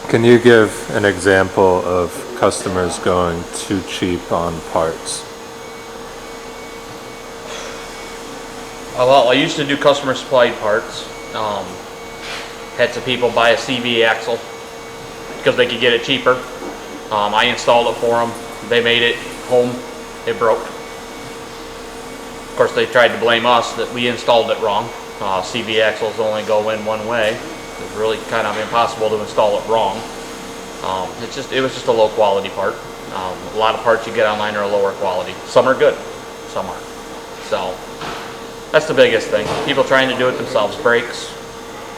Can you give an example of customers going too cheap on parts? Well, I used to do customer supplied parts. Had some people buy a CV axle because they could get it cheaper. I installed it for them. They made it home. It broke. Of course, they tried to blame us that we installed it wrong. CV axles only go in one way. It's really kind of impossible to install it wrong. It was just a low quality part. A lot of parts you get online are lower quality. Some are good, some aren't. So that's the biggest thing. People trying to do it themselves. Brakes,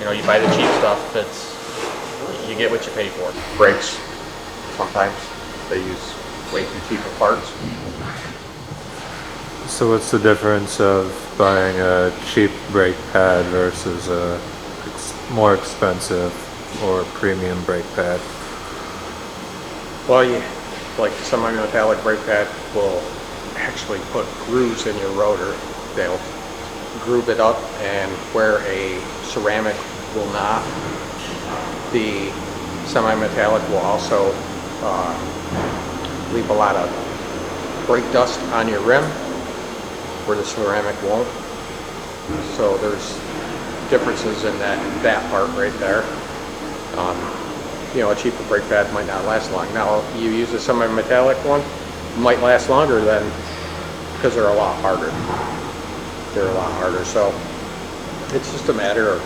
you buy the cheap stuff. You get what you pay for. Brakes, sometimes they use way too cheap of parts. So what's the difference of buying a cheap brake pad versus a more expensive or premium brake pad? Well, like the semi-metallic brake pad will actually put grooves in your rotor. They'll groove it up, and where a ceramic will not, the semi-metallic will also leave a lot of brake dust on your rim where the ceramic won't. So there's differences in that part right there. A cheaper brake pad might not last long. Now, you use a semi-metallic one, it might last longer than, because they're a lot harder. So it's just a matter of,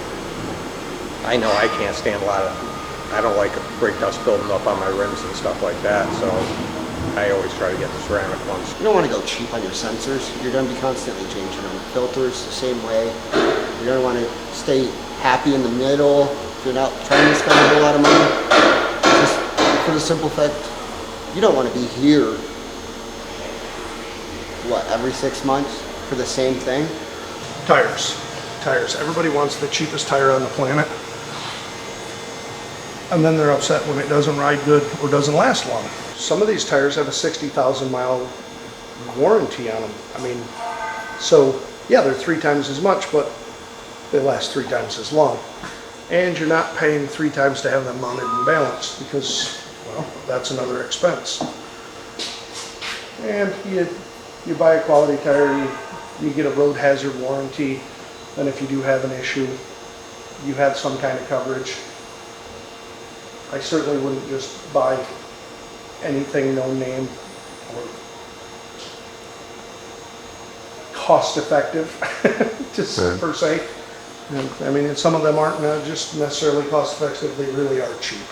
I know I can't stand I don't like brake dust building up on my rims and stuff like that, so I always try to get the ceramic ones. You don't want to go cheap on your sensors. You're going to be constantly changing them. Filters the same way. You're going to want to stay happy in the middle. If you're not trying to spend a whole lot of money, just for the simple fact, you don't want to be here, every 6 months for the same thing? Tires. Everybody wants the cheapest tire on the planet. And then they're upset when it doesn't ride good or doesn't last long. Some of these tires have a 60,000 mile warranty on them. So yeah, they're 3 times as much, but they last 3 times as long. And you're not paying 3 times to have them mounted and balanced because, well, that's another expense. And you buy a quality tire, you get a road hazard warranty, and if you do have an issue, you have some kind of coverage. I certainly wouldn't just buy anything no name or cost effective, just per se. And some of them aren't just necessarily cost effective, they really are cheap.